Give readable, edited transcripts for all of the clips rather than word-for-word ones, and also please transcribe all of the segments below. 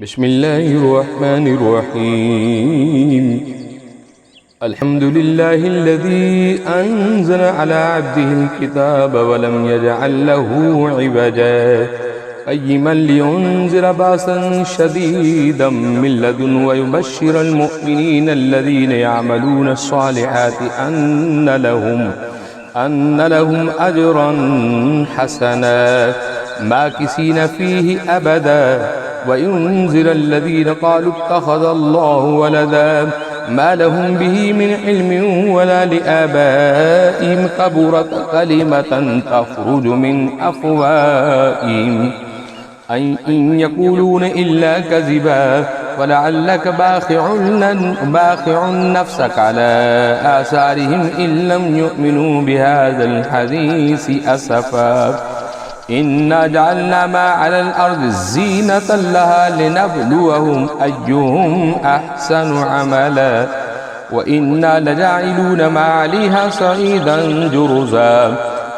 بسم الله الرحمن الرحيم. الحمد لله الذي أنزل على عبده الكتاب ولم يجعل له عوجا قيما لينذر بأسا شديدا من لدن ويبشر المؤمنين الذين يعملون الصالحات أن لهم أجرا حسنا ماكثين فيه أبدا وينذر الذين قالوا اتخذ الله ولدا ما لهم به من علم ولا لآبائهم كبرت كلمة تخرج من أفواههم إن يقولون إلا كذبا ولعلك باخع نفسك على آثارهم إن لم يؤمنوا بهذا الحديث أسفا إنا جعلنا ما على الأرض زينة لها لنبلوهم أيهم أحسن عملا وإنا لجاعلون ما عليها صعيدا جرزا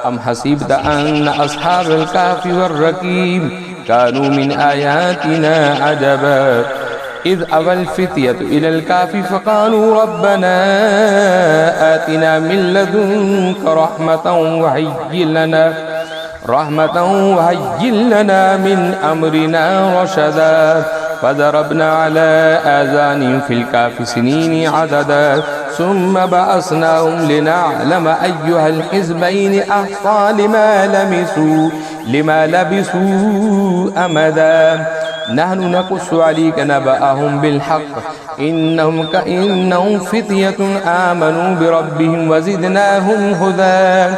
أم حسبت أن أصحاب الكهف والرقيم كانوا من آياتنا عجبا إذ أوى الفتية إلى الكهف فقالوا ربنا آتنا من لدنك رحمة وهيئ لنا من أمرنا رشدا فضربنا على آذانهم في الكهف سنين عددا ثم بعثناهم لنعلم أيها الحزبين أحصى لما لبثوا أمدا نحن نقص عليك نبأهم بالحق إنهم فتية آمنوا بربهم وزدناهم هدى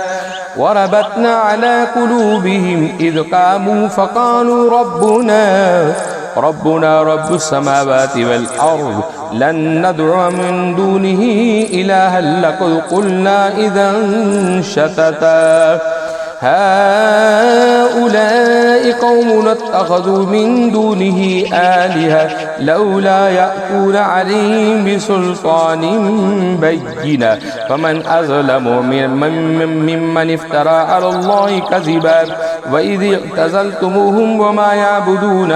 وربطنا على قلوبهم إذ قاموا فقالوا ربنا رب السماوات والأرض لن ندعو من دونه إلها لقد قلنا إذا شتتا هؤلاء قوم اتخذوا من دونه آلهة لولا يأتون عليهم بسلطان بين فمن أظلم ممن افترى على الله كذبا وإذ اعتزلتموهم وما يعبدون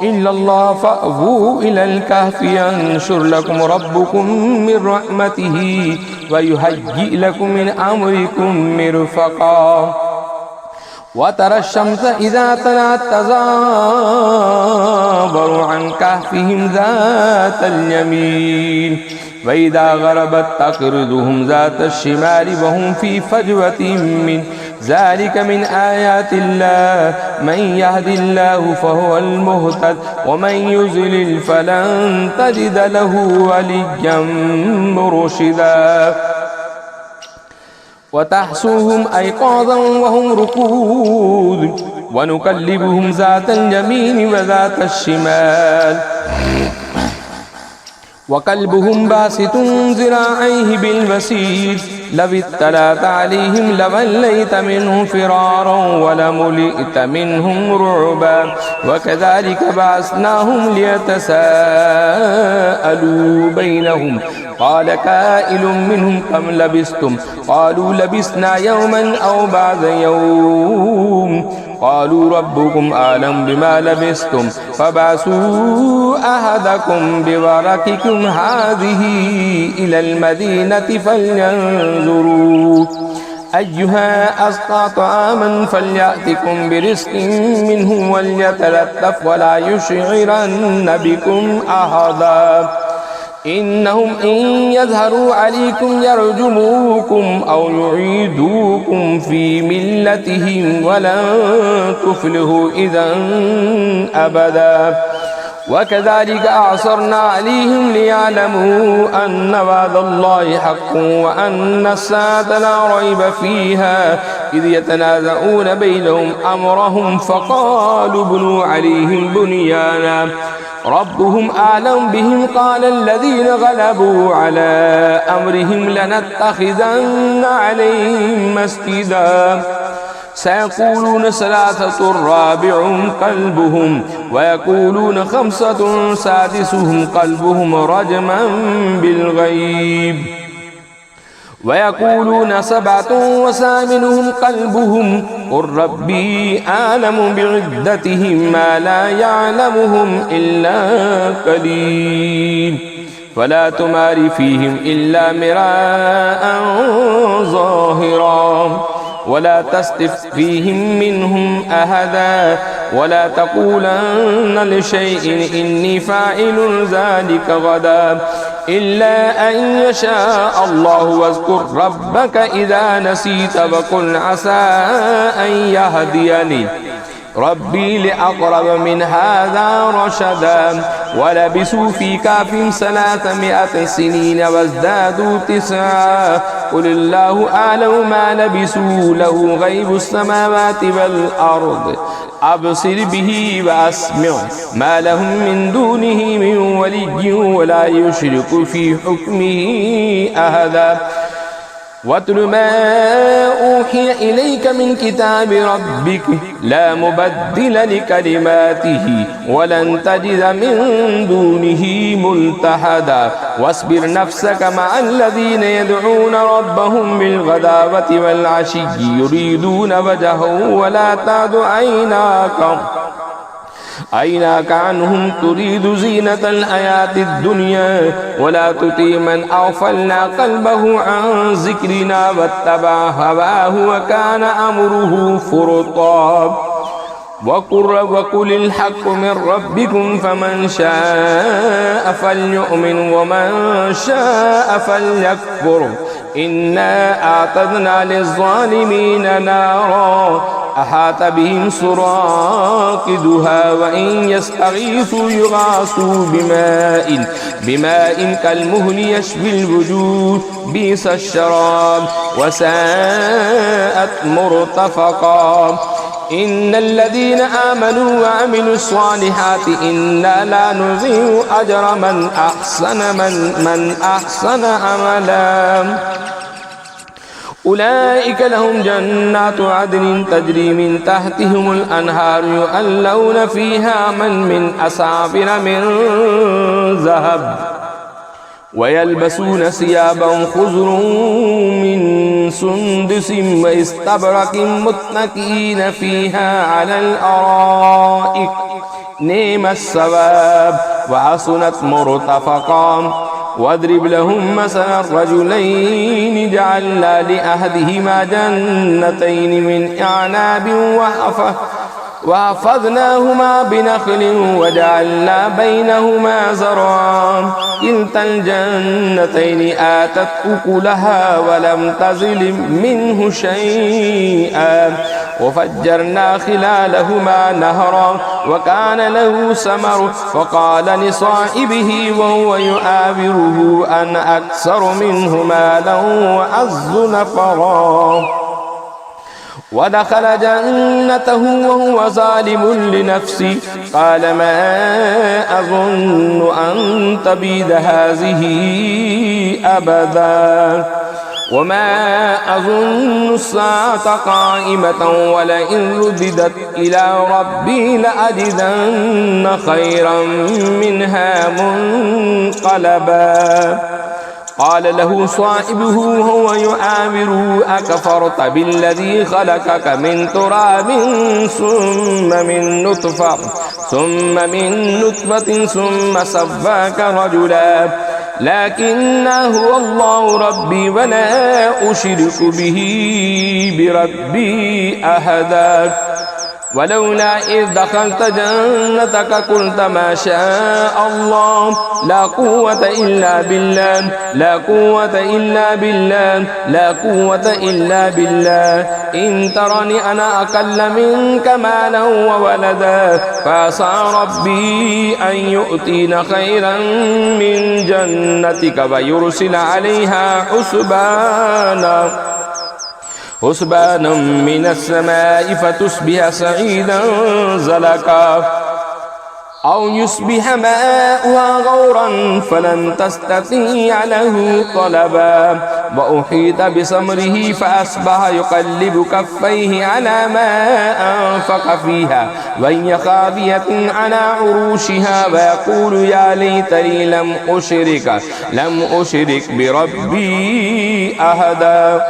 إلا الله فأووا إلى الكهف ينشر لكم ربكم من رحمته ويهيئ لكم من أمركم مرفقا وترى الشمس إذا طلعت تزاور عن كهفهم ذات اليمين وإذا غربت تقرضهم ذات الشمال وهم في فجوة من ذلك من آيات الله من يهد الله فهو المهتد ومن يضلل فلن تجد له وليا مرشدا وتحسوهم أيقاظا وهم رقود ونقلبهم ذات اليمين وذات الشمال وقلبهم باسط ذراعيه بالوسيد لو اطلعت عليهم لوليت منهم فرارا ولملئت منهم رعبا وكذلك بعثناهم ليتساءلوا بينهم قال قائل منهم كم لبثتم قالوا لبثنا يوما أو بعض يوم قالوا ربكم أعلم بما لبثتم فبعثوا أحدكم بورقكم هذه إلى المدينة فلينظروا أيها أزكى طعاما فليأتكم برزق منه وليتلطف ولا يشعرن بكم أحدا إنهم إن يظهروا عليكم يرجموكم أو يعيدوكم في ملتهم ولن تفلحوا إذا أبدا وكذلك أعثرنا عليهم ليعلموا أن وعد الله حق وأن الساعة لا ريب فيها إذ يتنازعون بينهم أمرهم فقالوا ابنوا عليهم بنيانا ربهم أعلم بهم قال الذين غلبوا على أمرهم لنتخذن عليهم مسجدا سيقولون ثلاثة رابعهم قلبهم ويقولون خمسة سادسهم قلبهم رجما بالغيب ويقولون 7 وثامنهم كلبهم قل ربي أعلم بعدتهم ما لا يعلمهم إلا قليل فلا تمار فيهم إلا مراء ظاهرا ولا تستفت فيهم منهم أحدا ولا تقولن لشيء إني فاعل ذلك غدا إلا أن يشاء الله واذكر ربك إذا نسيت وقل عسى أن يهديني ربي لأقرب من هذا رشدا ولبسوا في كهفهم 300 سنين وازدادوا 9 قل الله أعلم ما لبسوا له غيب السماوات والأرض أبصر به وأسمع ما لهم من دونه من ولي ولا يشرك في حكمه أحدا واتل ما أوحي إليك من كتاب ربك لا مبدل لكلماته ولن تجد من دونه ملتحدا واصبر نفسك مع الذين يدعون ربهم بالغداوة والعشي يريدون وجهه ولا تعد عيناك عنهم تريد زينة الحياة الدنيا ولا تطع من أغفلنا قلبه عن ذكرنا واتبع هواه وكان أمره فرطا وقل الحق من ربكم فمن شاء فليؤمن ومن شاء فليكفر إنا أعتدنا للظالمين نارا أحاط بهم سرادقها وإن يستغيثوا يغاثوا بماء كالمهل يشوي الوجوه بئس الشراب وساءت مرتفقا إن الذين آمنوا وعملوا الصالحات إنا لا نضيع أجر من أحسن عملا أولئك لهم جنات عدن تجري من تحتهم الأنهار يحلون فيها من أساور من ذهب ويلبسون ثيابا خضر من سندس واستبرق متكئين فيها على الأرائك نعم الثواب وحسنت مرتفقا واضرب لهم مثلا الرجلين جعلنا لأحدهما جنتين من أعناب وحفظناهما بنخل وجعلنا بينهما زرعا كلتا الجنتين آتت أكلها ولم تظلم منه شيئا وفجرنا خلالهما نهرا وكان له ثمر فقال لصاحبه وهو يعاوره أنا أكثر منه مالا وأعز نفرا ودخل جنته وهو ظالم لنفسه قال ما أظن أن تبيد هذه أبدا وما أظن الساعة قائمة ولئن رددت إلى ربي لأجدن خيرا منها منقلبا قال له صاحبه وهو يعاوره أكفرت بالذي خلقك من تراب ثم من نطفة ثم سواك رجلا لكن هو الله ربي ولا أشرك به بربي أحدا ولولا إذ دخلت جنتك قلت ما شاء الله لا قوة إلا بالله لا قوة إلا بالله لا قوة إلا بالله إن ترني أنا أقل منك مالا وولدا فعسى ربي أن يؤتين خيرا من جنتك ويرسل عليها حسبانا من السماء فتصبح سعيدا زلقا أو يصبح ماؤها غورا فلن تستطيع له طلبا وأحيط بثمره فأصبح يقلب كفيه على ما أنفق فيها وهي خاوية على عروشها ويقول يا ليتني لم أشرك بربي أحدا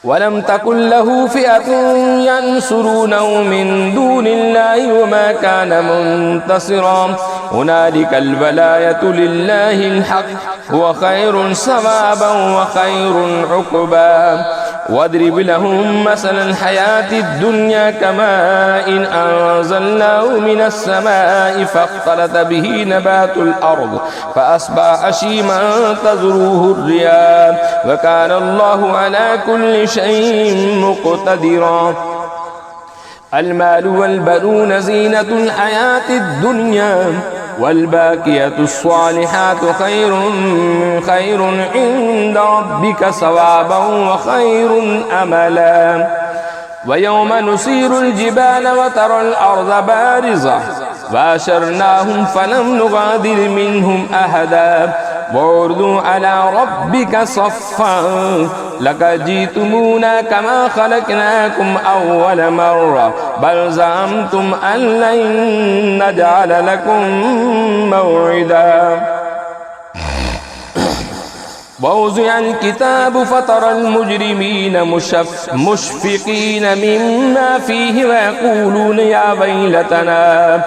ولم تكن له فئة ينصرونه من دون الله وما كان منتصرا هنالك الولاية لله الحق هو خير ثوابا وخير عقبا واضرب لهم مثل الحياة الدنيا كماء إن أنزلناه من السماء فاختلط به نبات الأرض فأصبح هشيما تذروه الرياح وكان الله على كل شيء مقتدرا المال والبنون زينة الحياة الدنيا والباقيات الصالحات خير عند ربك ثوابا وخير أملا ويوم نسير الجبال وترى الأرض بارزة وأشرناهم فلم نغادر منهم أحدا وعرضوا على ربك صفا لقد جئتمونا كما خلقناكم أول مرة بل زعمتم أن لن نجعل لكم موعدا ووضع الكتاب فترى المجرمين مشفقين مما فيه ويقولون يا ويلتنا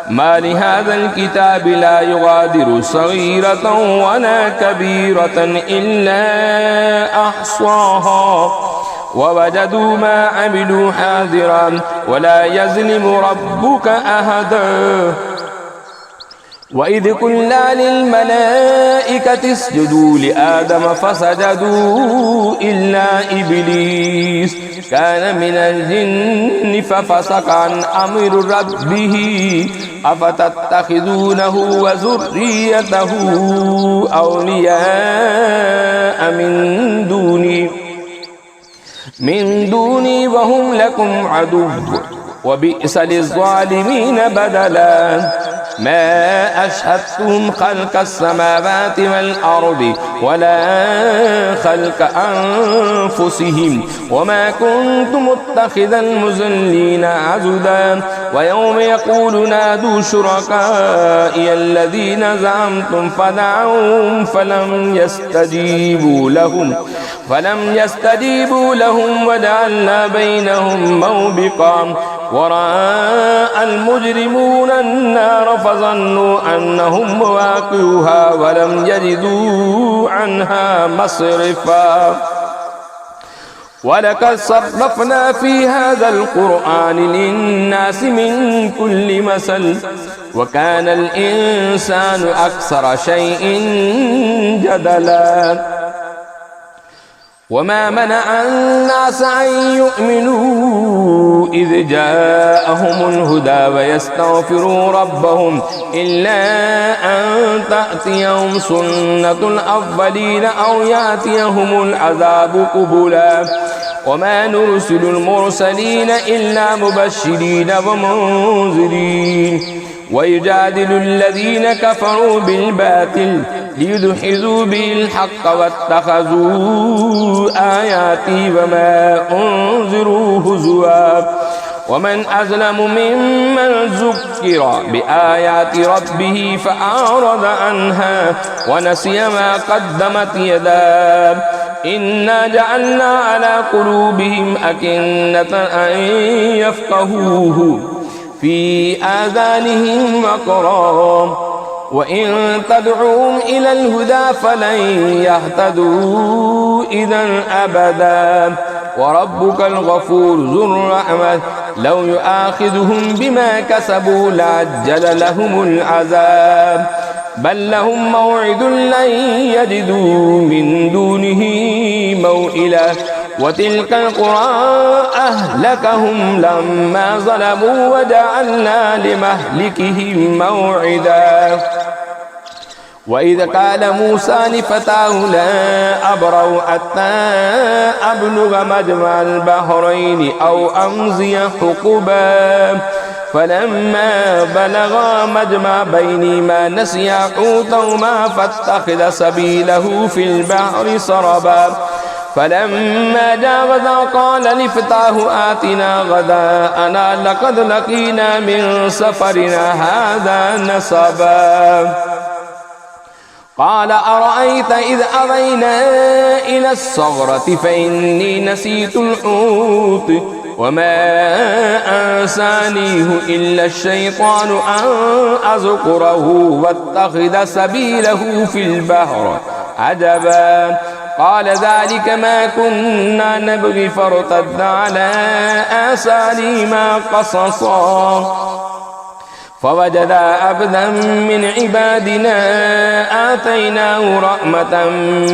ما لهذا الكتاب لا يغادر صغيرة ولا كبيرة إلا أحصاها ووجدوا ما عملوا حاضرا ولا يظلم ربك أحدا وإذ قلنا للملائكة اسجدوا لآدم فسجدوا إلا إبليس كان من الجن ففسق عن أمر ربه أفتتخذونه وذريته أولياء من دوني وهم لكم عدو وبئس للظالمين بدلا ما أشهدتهم خلق السماوات والأرض ولا خلق أنفسهم وما كنت متخذ المضلين عضدا ويوم يقول نادوا شركائي الذين زعمتم فدعوهم فلم يستجيبوا لهم وجعلنا بينهم موبقا ورأى المجرمون النار فظنوا أنهم مواقعوها ولم يجدوا عنها مصرفا ولقد صرفنا في هذا القرآن للناس من كل مثل وكان الإنسان أكثر شيء جدلا وما منع الناس أن يؤمنوا إذ جاءهم الهدى ويستغفروا ربهم إلا أن تأتيهم سنة الأولين أو يأتيهم العذاب قبلا وما نرسل المرسلين إلا مبشرين ومنذرين ويجادل الذين كفروا بالباطل ليدحضوا به الحق واتخذوا آياتي وما أنذروا هزوا ومن أظلم ممن ذكر بآيات ربه فأعرض عنها ونسي ما قدمت يداه إنا جعلنا على قلوبهم أكنة أن يفقهوه في آذانهم وقرا وإن تدعوهم إلى الهدى فلن يهتدوا إذا أبدا وربك الغفور ذو الرحمة لو يؤاخذهم بما كسبوا لعجل لهم العذاب بل لهم موعد لن يجدوا من دونه موئلا وتلك القرى أهلكهم لما ظلموا وجعلنا لمهلكهم موعدا وإذ قال موسى لفتاه لا أبرح حتى أبلغ مجمع البحرين أو أمضي حقبا فلما بلغا مجمع بينهما نسيا حوتهما فاتخذ سبيله في البحر سربا فلما جاوزا قال لفتاه آتنا غداءنا لقد لقينا من سفرنا هذا نصبا قال أرأيت إذ أوينا إلى الصخرة فإني نسيت الحوت وما أنسانيه إلا الشيطان أن أذكره واتخذ سبيله في البحر عجبا قال ذلك ما كنا نبغي فارتد على آثارهما قصصا فوجدا عبدا من عبادنا آتيناه رحمة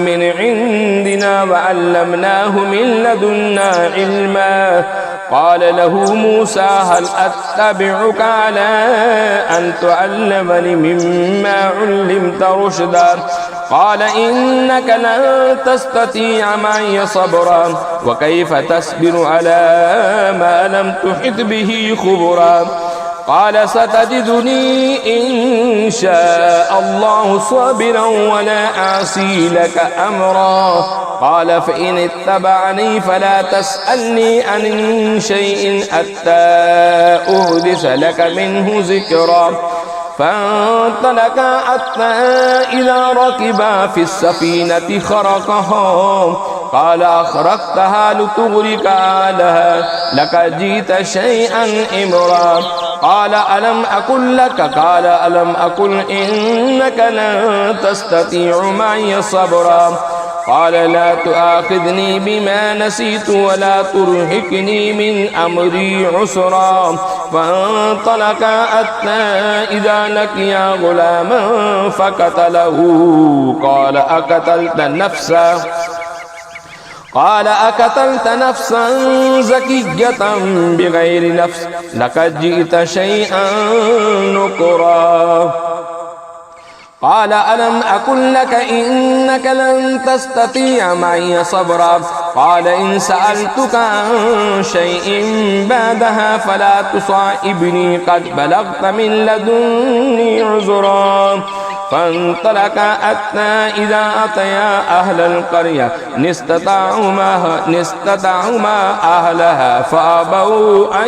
من عندنا وعلمناه من لدنا علما قال له موسى هل أتبعك على أن تعلمني مما علمت رشدا قال إنك لن تستطيع معي صبرا وكيف تصبر على ما لم تحط به خبرا قال ستجدني إن شاء الله صابرا ولا أعصي لك أمرا قال فإن اتبعني فلا تسألني عن شيء حتى أحدث لك منه ذكرا فانطلقا حتى إذا ركبا في السفينة خرقها قال أخرقتها لتغرق أهلها لقد جئت شيئا إمرا قال ألم أقل لك قال ألم أقل إنك لن تستطيع معي صبرا قال لا تؤاخذني بما نسيت ولا ترهقني من أمري عسرا فانطلقا حتى إذا لقيا غلاما فقتله قال أقتلت نفسا زكية بغير نفس لقد جئت شيئا نكرا قال ألم أقل لك إنك لن تستطيع معي صبرا قال إن سألتك عن شيء بعدها فلا تصاحبني قد بلغت من لدني عذرا فانطلقا حتى إذا أتيا أهل القرية نستطعما أهلها فأبوا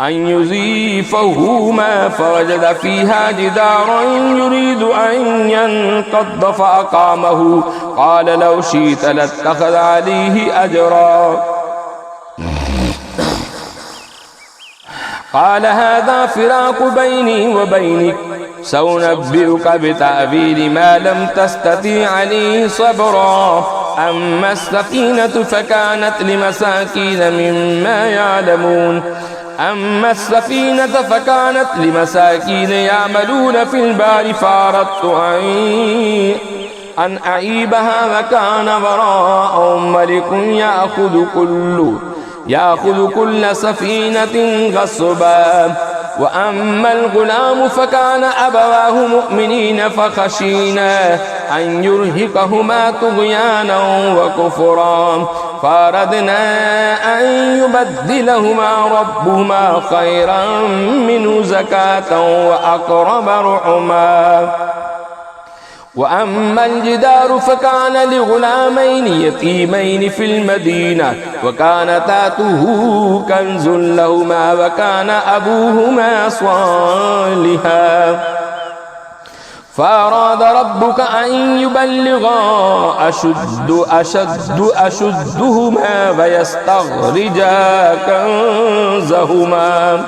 أن يضيفهما فوجد فيها جدارا يريد أن ينقض فأقامه قال لو شئت لاتخذ عليه أجرا قال هذا فراق بيني وبينك سأنبئك بتأويل ما لم تستطع عليه صبرا أما السفينة فكانت لمساكين يعملون في البحر فأردت أن أعيبها وكان وراءهم ملك يأخذ كل سفينة غصبا وأما الغلام فكان أبواه مؤمنين فخشينا أن يرهقهما طغيانا وكفرا فأردنا أن يبدلهما ربهما خيرا منه زكاة وأقرب رحما وأما الجدار فكان لغلامين يتيمين في المدينة وكان تحته كنز لهما وكان أبوهما صالحا فأراد ربك أن يبلغا أشدهما ويستخرجا كنزهما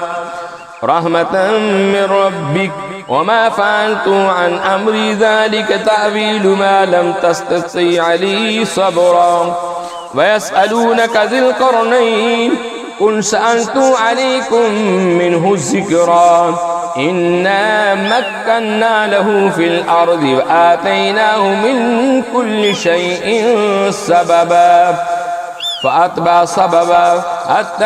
رحمة من ربك وما فعلت عن أمري ذلك تأويل ما لم تستطع عليه صبرا ويسألونك ذي القرنين قل سألت عليكم منه الذكرا إنا مكنا له في الأرض وآتيناه من كل شيء سببا فأتبع سببا حتى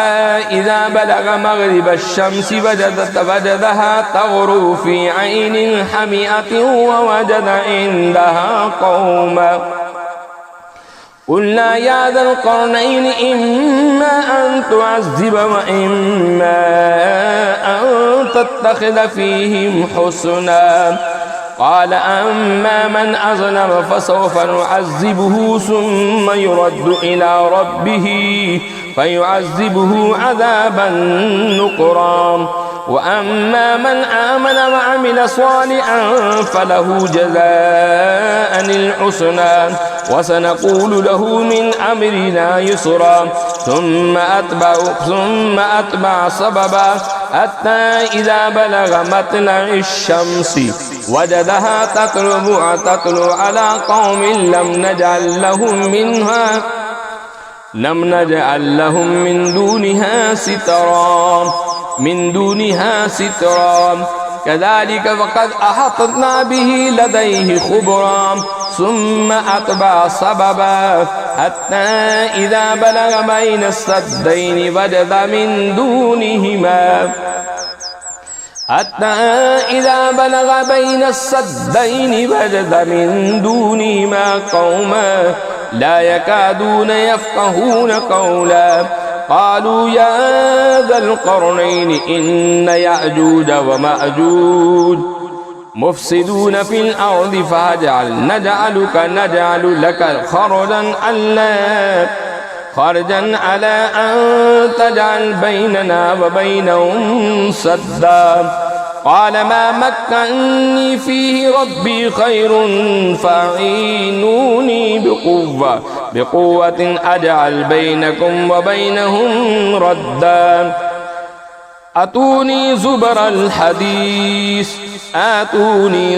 إذا بلغ مغرب الشمس وجدها تغرب في عين حمئة ووجد عندها قوما قلنا يا ذا القرنين إما أن تعذب وإما أن تتخذ فيهم حسنا قال أما من أذنب فسوف نعذبه ثم يرد إلى ربه فيعذبه عذابا نكرا وأما من آمن وعمل صالحا فله جزاء الحسنى وسنقول له من أمرنا يسرا ثم أتبع سببا حتى إذا بلغ مطلع الشمس وجدها تطلع على قوم لم نجعل لهم من دونها سترا كذلك فقد أحطنا به لديه خبرا ثم أتبع سببا حتى إذا بلغ بين السدين وجد من دونهما قوما لا يكادون يفقهون قولا قالوا يا ذا القرنين إن يأجوج ومأجوج مفسدون في الأرض فهجعل نجعل لك خرجا على أن تجعل بيننا وبينهم سدا قال ما مكنني فيه ربي خير فأعينوني بقوة أجعل بينكم وبينهم ردا آتوني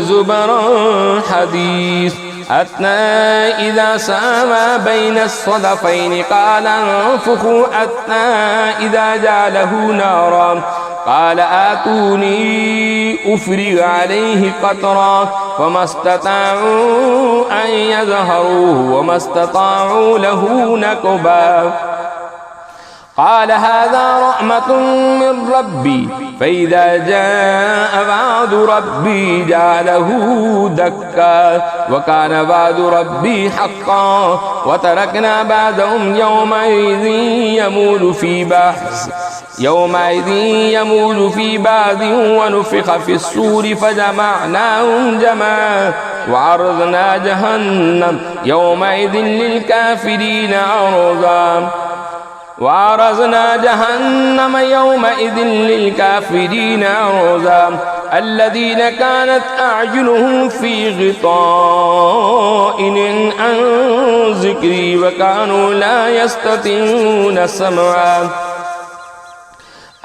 زبر الحديث حتى إذا ساوى بين الصدفين قال انفخوا حتى إذا جعله نارا قال آتوني أفرغ عليه قطرا فما استطاعوا أن يظهروه وما استطاعوا له نقبا قال هذا رحمة من ربي فإذا جاء وعد ربي جعله دكا وكان وعد ربي حقا وتركنا بعدهم يومئذ يمول في بعض ونفخ في الصور فجمعناهم جمعا وعرضنا جهنم يومئذ للكافرين عرضا الذين كانت أعينهم في غطاء عن ذكري وكانوا لا يستطيعون سمعا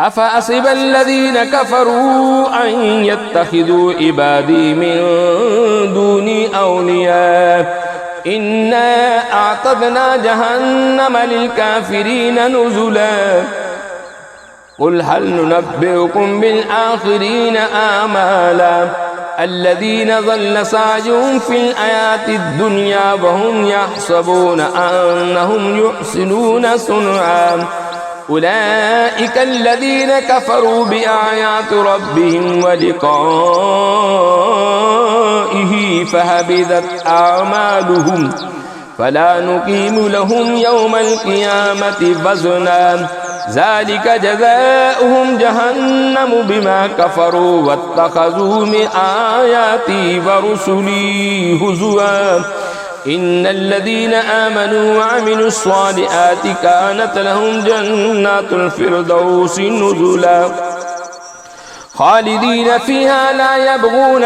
أفحسب الذين كفروا أن يتخذوا عبادي من دوني أولياء إنا أعتدنا جهنم للكافرين نزلا قل هل ننبئكم بالآخرين آمالا الذين ضل سعيهم في الحياة الدنيا وهم يحسبون أنهم يحسنون صنعا أولئك الذين كفروا بآيات ربهم ولقائه فهبطت أعمالهم فلا نقيم لهم يوم القيامة وزنا ذلك جزاؤهم جهنم بما كفروا واتخذوا من آياتي ورسلي هزوا إن الذين آمنوا وعملوا الصالحات كانت لهم جنات الفردوس نزلا خالدين فيها لا يبغون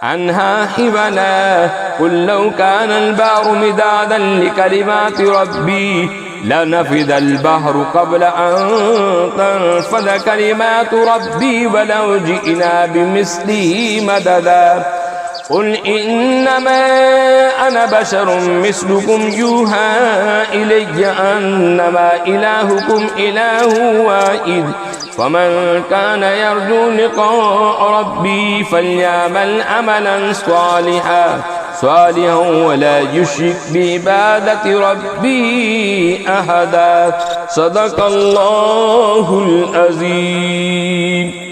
عنها حولا قل لو كان البحر مدادا لكلمات ربي لنفد البحر قبل أن تنفد كلمات ربي ولو جئنا بمثله مددا قل إنما أنا بشر مثلكم يوحى إلي أنما إلهكم إله واحد فمن كان يرجو لقاء ربي فليعمل عملا صالحا ولا يشرك بعبادة ربه أحدا صدق الله العظيم.